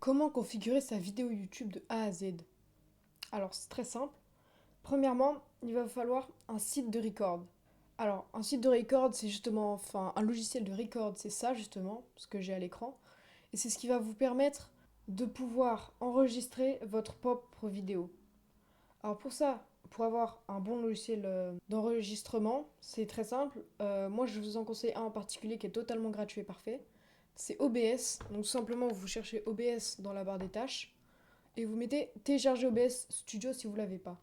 Comment configurer sa vidéo YouTube de A à Z? Alors, c'est très simple. Premièrement, il va falloir un site de record. Alors, un site de record, c'est justement, enfin, un logiciel de record, c'est ça justement, ce que j'ai à l'écran. Et c'est ce qui va vous permettre de pouvoir enregistrer votre propre vidéo. Alors pour ça, pour avoir un bon logiciel d'enregistrement, c'est très simple. Moi, je vous en conseille un en particulier qui est totalement gratuit et parfait. C'est OBS. Donc tout simplement, vous cherchez OBS dans la barre des tâches et vous mettez télécharger OBS Studio si vous ne l'avez pas.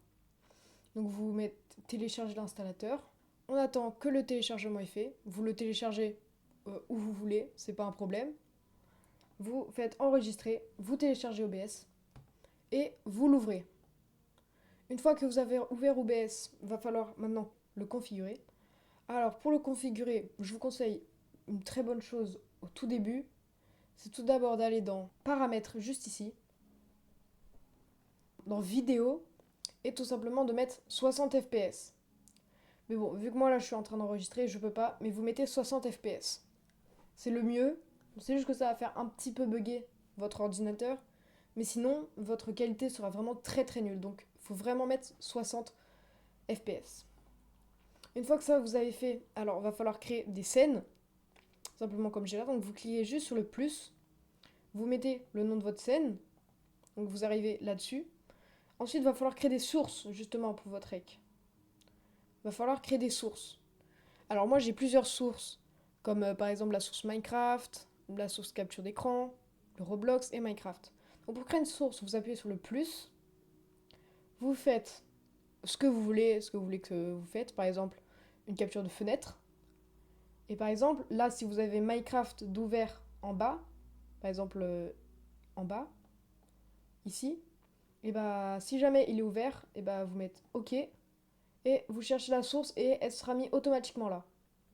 Donc vous mettez télécharger l'installateur. On attend que le téléchargement est fait. Vous le téléchargez où vous voulez, c'est pas un problème. Vous faites enregistrer, vous téléchargez OBS et vous l'ouvrez. Une fois que vous avez ouvert OBS, il va falloir maintenant le configurer. Alors pour le configurer, je vous conseille une très bonne chose au tout début, c'est tout d'abord d'aller dans paramètres juste ici, dans vidéo et tout simplement de mettre 60 fps. Mais bon, vu que moi là je suis en train d'enregistrer, je peux pas, mais vous mettez 60 fps. C'est le mieux. C'est juste que ça va faire un petit peu bugger votre ordinateur, mais sinon votre qualité sera vraiment très très nulle. Donc il faut vraiment mettre 60 fps. Une fois que ça vous avez fait, alors il va falloir créer des scènes, simplement comme j'ai là. Donc vous cliquez juste sur le plus, vous mettez le nom de votre scène, donc vous arrivez là-dessus. Ensuite, il va falloir créer des sources justement pour votre rec. Il va falloir créer des sources. Alors moi j'ai plusieurs sources, comme par exemple la source Minecraft, la source capture d'écran, le Roblox et Minecraft. Donc pour créer une source, vous appuyez sur le plus, vous faites ce que vous voulez que vous faites, par exemple une capture de fenêtre. Et par exemple, là, si vous avez Minecraft d'ouvert en bas, par exemple en bas, ici, et bah si jamais il est ouvert, et bah vous mettez OK et vous cherchez la source et elle sera mise automatiquement là.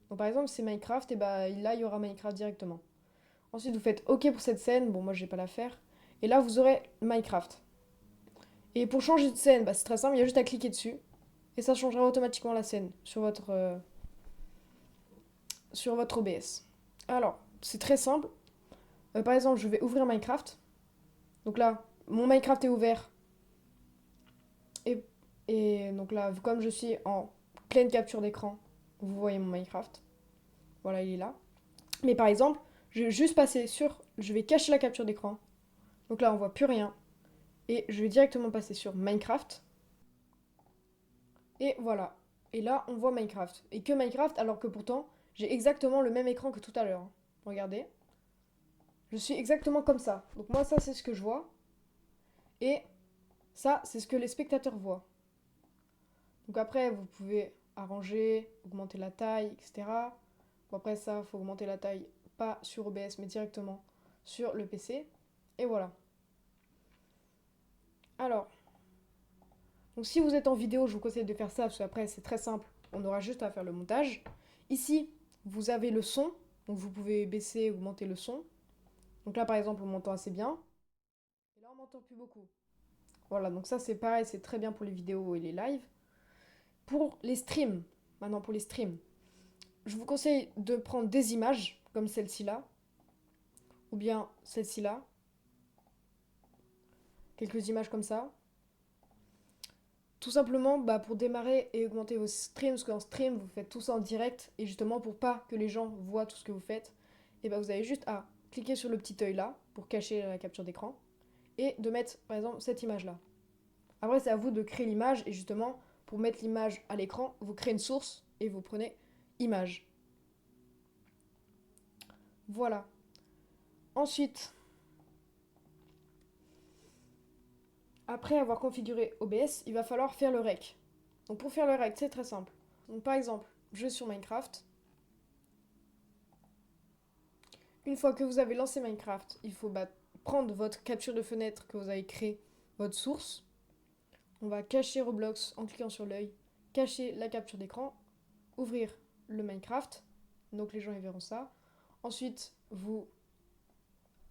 Donc par exemple, si c'est Minecraft, et bah là il y aura Minecraft directement. Ensuite, vous faites OK pour cette scène, bon moi je vais pas la faire. Et là vous aurez Minecraft. Et pour changer de scène, bah, c'est très simple, il y a juste à cliquer dessus et ça changera automatiquement la scène sur votre OBS. Alors, c'est très simple. Par exemple, je vais ouvrir Minecraft. Donc là, mon Minecraft est ouvert. Et, et donc là, comme je suis en pleine capture d'écran, vous voyez mon Minecraft. Voilà, il est là. Mais par exemple, je vais juste passer sur... Je vais cacher la capture d'écran. Donc là, on voit plus rien. Et je vais directement passer sur Minecraft. Et voilà. Et là, on voit Minecraft. Et que Minecraft, alors que pourtant, j'ai exactement le même écran que tout à l'heure. Regardez. Je suis exactement comme ça. Donc moi, ça, c'est ce que je vois. Et ça, c'est ce que les spectateurs voient. Donc après, vous pouvez arranger, augmenter la taille, etc. Bon, après ça, il faut augmenter la taille, pas sur OBS, mais directement sur le PC. Et voilà. Alors, donc si vous êtes en vidéo, je vous conseille de faire ça, parce qu'après, c'est très simple. On aura juste à faire le montage. Ici, vous avez le son. Donc vous pouvez baisser, augmenter le son. Donc là, par exemple, on m'entend assez bien. Et là, on m'entend plus beaucoup. Voilà, donc ça, c'est pareil, c'est très bien pour les vidéos et les lives. Pour les streams, maintenant pour les streams, je vous conseille de prendre des images comme celle-ci là, ou bien celle-ci là, quelques images comme ça. Tout simplement bah, pour démarrer et augmenter vos streams, parce qu'en stream vous faites tout ça en direct, et justement pour pas que les gens voient tout ce que vous faites, et bah vous avez juste à cliquer sur le petit œil là pour cacher la capture d'écran, et de mettre par exemple cette image là. Après c'est à vous de créer l'image, et justement pour mettre l'image à l'écran, vous créez une source et vous prenez image. Voilà. Ensuite, après avoir configuré OBS, il va falloir faire le rec. Donc pour faire le rec, c'est très simple. Donc par exemple, je vais sur Minecraft. Une fois que vous avez lancé Minecraft, il faut prendre votre capture de fenêtre que vous avez créée, votre source. On va cacher Roblox en cliquant sur l'œil, cacher la capture d'écran, ouvrir le Minecraft. Donc les gens y verront ça. Ensuite, vous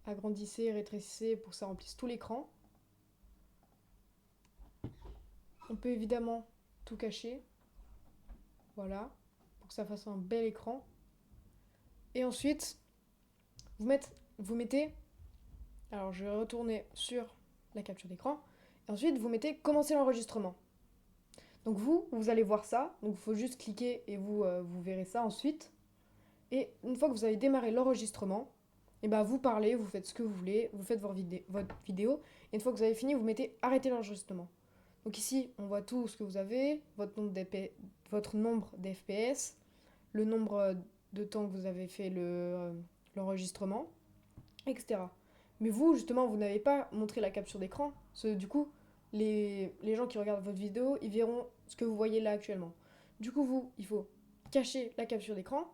agrandissez, rétrécissez pour que ça remplisse tout l'écran. On peut évidemment tout cacher. Voilà, pour que ça fasse un bel écran. Et ensuite, vous mettez Alors je vais retourner sur la capture d'écran. Et ensuite, vous mettez commencer l'enregistrement. Donc vous allez voir ça. Donc il faut juste cliquer et vous verrez ça ensuite. Et une fois que vous avez démarré l'enregistrement, et ben vous parlez, vous faites ce que vous voulez, vous faites votre vidéo. Et une fois que vous avez fini, vous mettez arrêter l'enregistrement. Donc ici, on voit tout ce que vous avez, votre nombre d'FPS, le nombre de temps que vous avez fait l'enregistrement, etc. Mais vous, justement, vous n'avez pas montré la capture d'écran. Du coup, les gens qui regardent votre vidéo, ils verront ce que vous voyez là actuellement. Du coup, il faut cacher la capture d'écran.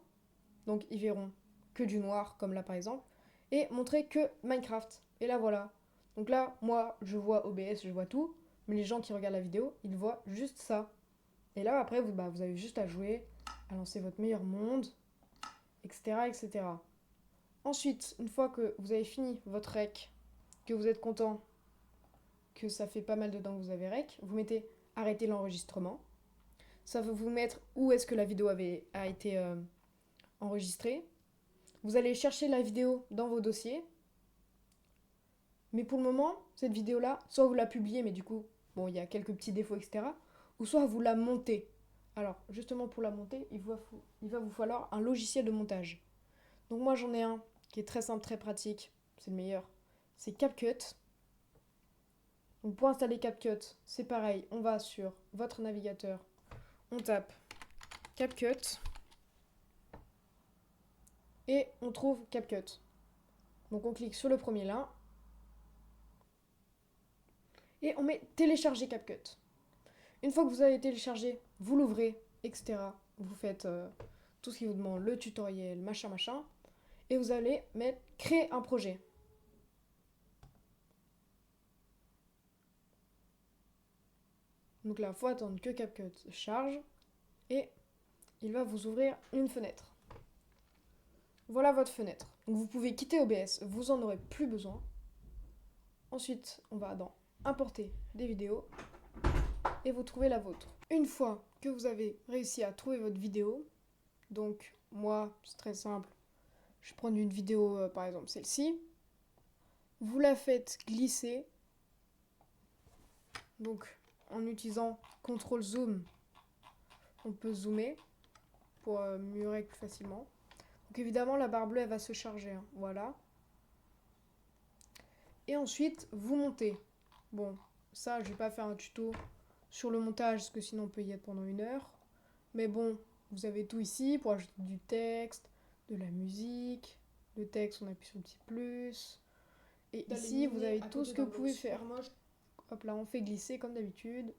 Donc, ils verront que du noir, comme là par exemple. Et montrer que Minecraft. Et là, voilà. Donc là, moi, je vois OBS, je vois tout. Mais les gens qui regardent la vidéo, ils voient juste ça. Et là, après, vous avez juste à jouer, à lancer votre meilleur monde, etc., etc. Ensuite, une fois que vous avez fini votre rec, que vous êtes content, que ça fait pas mal de temps que vous avez rec, vous mettez arrêter l'enregistrement. Ça va vous mettre où est-ce que la vidéo a été enregistrée. Vous allez chercher la vidéo dans vos dossiers. Mais pour le moment, cette vidéo-là, soit vous la publiez, mais du coup, bon, il y a quelques petits défauts, etc. Ou soit vous la montez. Alors, justement pour la monter, il va vous falloir un logiciel de montage. Donc moi, j'en ai un qui est très simple, très pratique. C'est le meilleur. C'est CapCut. Donc pour installer CapCut, c'est pareil. On va sur votre navigateur. On tape CapCut. Et on trouve CapCut. Donc on clique sur le premier lien. Et on met télécharger CapCut. Une fois que vous avez téléchargé, vous l'ouvrez, etc. Vous faites tout ce qui vous demande, le tutoriel, machin, machin. Et vous allez mettre créer un projet. Donc là, il faut attendre que CapCut charge. Et il va vous ouvrir une fenêtre. Voilà votre fenêtre. Donc vous pouvez quitter OBS, vous en aurez plus besoin. Ensuite, on va dans importer des vidéos et vous trouvez la vôtre. Une fois que vous avez réussi à trouver votre vidéo, donc moi, c'est très simple, je prends une vidéo, par exemple celle-ci, vous la faites glisser, donc en utilisant CTRL Zoom, on peut zoomer pour mieux rec plus facilement. Donc évidemment, la barre bleue, elle va se charger, hein, voilà. Et ensuite, vous montez. Bon, ça, je vais pas faire un tuto sur le montage, parce que sinon on peut y être pendant 1 heure. Mais bon, vous avez tout ici pour ajouter du texte, de la musique. Le texte, on appuie sur le petit plus. Et ici, vous avez tout ce que vous pouvez faire. Hop là, on fait glisser comme d'habitude.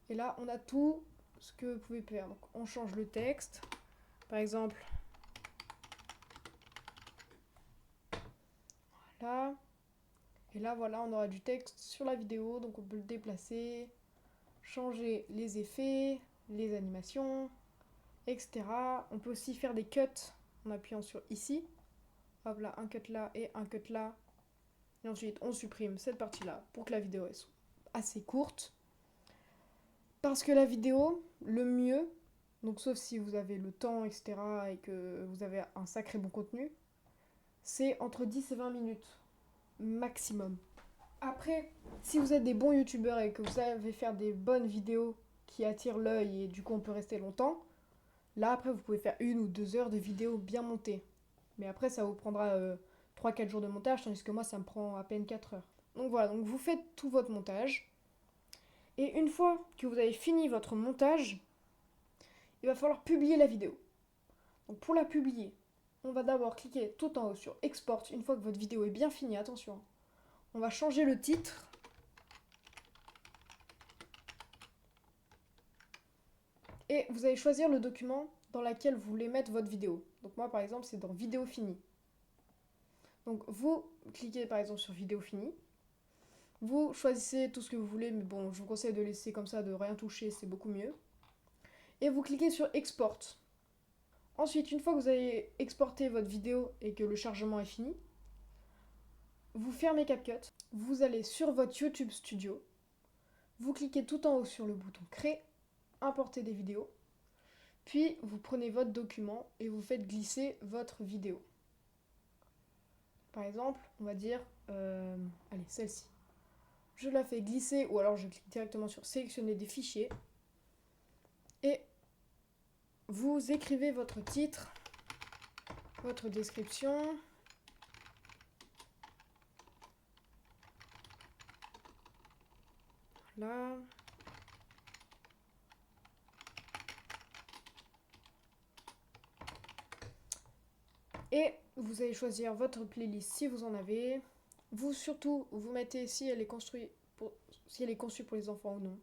Et là, on a tout ce que vous pouvez faire. Donc, on change le texte. Par exemple, là. Et là, voilà, on aura du texte sur la vidéo. Donc, on peut le déplacer, changer les effets, les animations, etc. On peut aussi faire des cuts en appuyant sur ici. Hop là, un cut là et un cut là. Et ensuite, on supprime cette partie-là pour que la vidéo soit assez courte. Parce que la vidéo, le mieux, donc sauf si vous avez le temps, etc., et que vous avez un sacré bon contenu, c'est entre 10 et 20 minutes maximum. Après, si vous êtes des bons youtubeurs et que vous savez faire des bonnes vidéos qui attirent l'œil et du coup on peut rester longtemps, là après vous pouvez faire 1 ou 2 heures de vidéos bien montées. Mais après ça vous prendra 3-4 jours de montage, tandis que moi ça me prend à peine 4 heures. Donc voilà, donc vous faites tout votre montage. Et une fois que vous avez fini votre montage, il va falloir publier la vidéo. Donc pour la publier, on va d'abord cliquer tout en haut sur Export une fois que votre vidéo est bien finie, attention. On va changer le titre. Et vous allez choisir le document dans lequel vous voulez mettre votre vidéo. Donc moi par exemple c'est dans vidéo finie. Donc vous cliquez par exemple sur vidéo finie. Vous choisissez tout ce que vous voulez, mais bon je vous conseille de laisser comme ça, de rien toucher, c'est beaucoup mieux. Et vous cliquez sur Export. Ensuite, une fois que vous avez exporté votre vidéo et que le chargement est fini, vous fermez CapCut, vous allez sur votre YouTube Studio, vous cliquez tout en haut sur le bouton Créer, importer des vidéos, puis vous prenez votre document et vous faites glisser votre vidéo. Par exemple, on va dire, allez, celle-ci. Je la fais glisser ou alors je clique directement sur sélectionner des fichiers et vous écrivez votre titre, votre description. Là. Et vous allez choisir votre playlist si vous en avez. Vous surtout, vous mettez si elle est si elle est conçue pour les enfants ou non.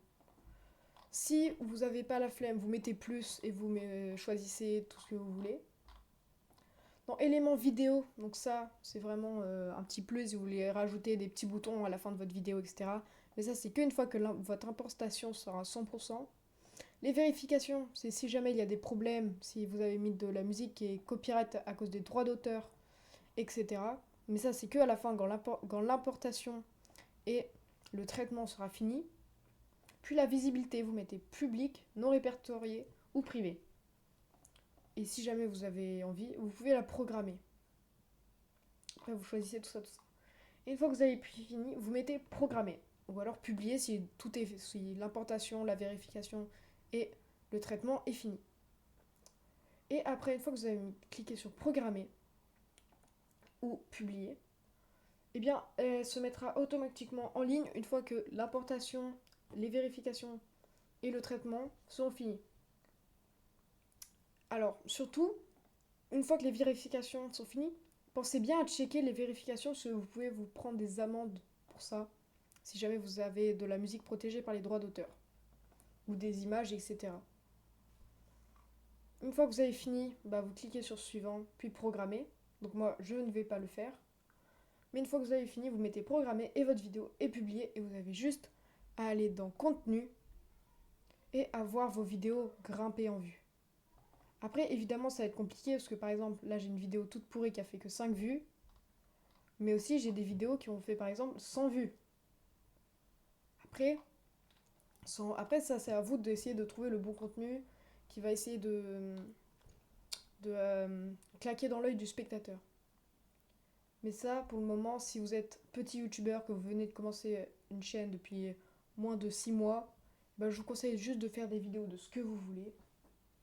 Si vous n'avez pas la flemme, vous mettez plus et vous choisissez tout ce que vous voulez. Dans éléments vidéo, donc ça c'est vraiment un petit plus si vous voulez rajouter des petits boutons à la fin de votre vidéo, etc. Mais ça c'est qu'une fois que votre importation sera à 100%. Les vérifications, c'est si jamais il y a des problèmes, si vous avez mis de la musique qui est copyright à cause des droits d'auteur, etc. Mais ça c'est que à la fin quand l'importation et le traitement sera fini. Puis la visibilité, vous mettez public, non répertorié ou privé. Et si jamais vous avez envie, vous pouvez la programmer. Après, vous choisissez tout ça, tout ça. Et une fois que vous avez fini, vous mettez programmer. Ou alors publier si tout est fait, si l'importation, la vérification et le traitement est fini. Et après, une fois que vous avez cliqué sur programmer ou publier, eh bien, elle se mettra automatiquement en ligne une fois que l'importation, les vérifications et le traitement sont finis. Alors, surtout, une fois que les vérifications sont finies, pensez bien à checker les vérifications parce que vous pouvez vous prendre des amendes pour ça, si jamais vous avez de la musique protégée par les droits d'auteur, ou des images, etc. Une fois que vous avez fini, vous cliquez sur suivant, puis programmer. Donc moi, je ne vais pas le faire. Mais une fois que vous avez fini, vous mettez programmer et votre vidéo est publiée et vous avez juste à aller dans contenu et à voir vos vidéos grimper en vue. Après, évidemment, ça va être compliqué parce que par exemple, là j'ai une vidéo toute pourrie qui a fait que 5 vues. Mais aussi, j'ai des vidéos qui ont fait par exemple 100 vues. Après, ça, c'est à vous d'essayer de trouver le bon contenu qui va essayer de claquer dans l'œil du spectateur. Mais ça, pour le moment, si vous êtes petit youtubeur, que vous venez de commencer une chaîne depuis moins de 6 mois, je vous conseille juste de faire des vidéos de ce que vous voulez.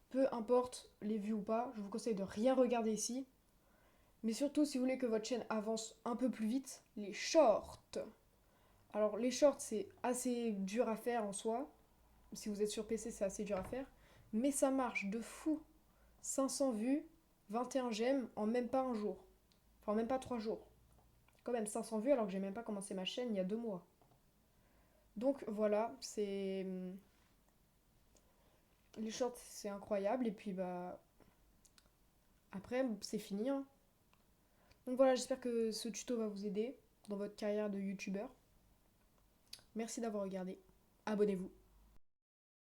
Peu importe les vues ou pas, je vous conseille de rien regarder ici. Mais surtout, si vous voulez que votre chaîne avance un peu plus vite, les shorts. Alors, les shorts, c'est assez dur à faire en soi. Si vous êtes sur PC, c'est assez dur à faire. Mais ça marche de fou. 500 vues, 21 j'aime en même pas un jour. Enfin, même pas 3 jours. Quand même 500 vues alors que j'ai même pas commencé ma chaîne il y a 2 mois. Donc voilà, c'est... Les shorts, c'est incroyable. Et puis, après, c'est fini, hein. Donc voilà, j'espère que ce tuto va vous aider dans votre carrière de youtubeur. Merci d'avoir regardé. Abonnez-vous.